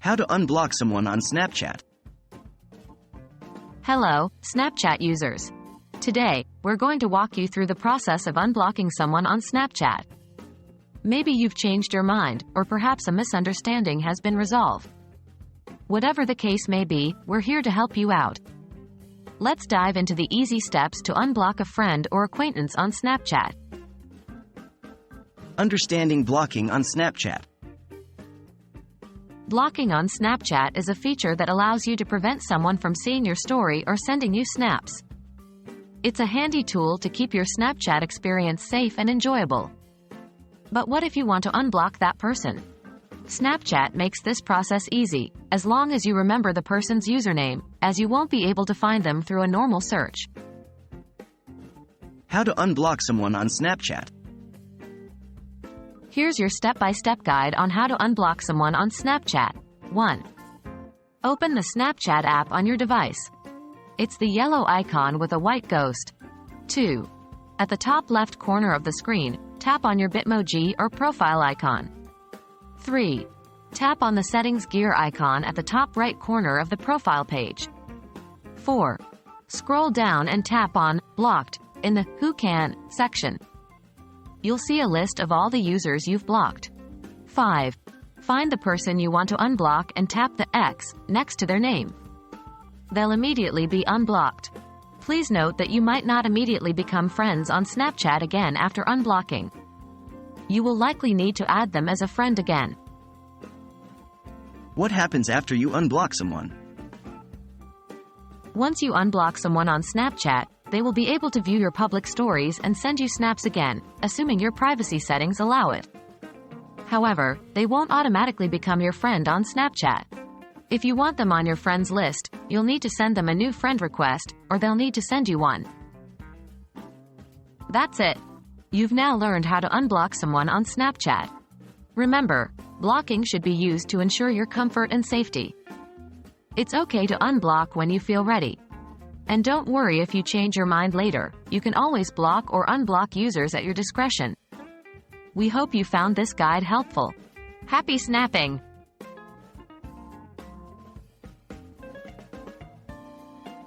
How to unblock someone on Snapchat. Hello, Snapchat users. Today, we're going to walk you through the process of unblocking someone on Snapchat. Maybe you've changed your mind, or perhaps a misunderstanding has been resolved. Whatever the case may be, we're here to help you out. Let's dive into the easy steps to unblock a friend or acquaintance on Snapchat. Understanding blocking on Snapchat. Blocking on Snapchat is a feature that allows you to prevent someone from seeing your story or sending you snaps. It's a handy tool to keep your Snapchat experience safe and enjoyable. But what if you want to unblock that person? Snapchat makes this process easy, as long as you remember the person's username, as you won't be able to find them through a normal search. How to unblock someone on Snapchat. Here's your step-by-step guide on how to unblock someone on Snapchat. 1. Open the Snapchat app on your device. It's the yellow icon with a white ghost. 2. At the top left corner of the screen, tap on your Bitmoji or profile icon. 3. Tap on the settings gear icon at the top right corner of the profile page. 4. Scroll down and tap on Blocked in the Who Can section. You'll see a list of all the users you've blocked. 5. Find the person you want to unblock and tap the X next to their name. They'll immediately be unblocked. Please note that you might not immediately become friends on Snapchat again after unblocking. You will likely need to add them as a friend again. What happens after you unblock someone? Once you unblock someone on Snapchat, they will be able to view your public stories and send you snaps again, assuming your privacy settings allow it. However, they won't automatically become your friend on Snapchat. If you want them on your friends list, you'll need to send them a new friend request, or they'll need to send you one. That's it. You've now learned how to unblock someone on Snapchat. Remember, blocking should be used to ensure your comfort and safety. It's okay to unblock when you feel ready. And don't worry if you change your mind later, you can always block or unblock users at your discretion. We hope you found this guide helpful. Happy snapping!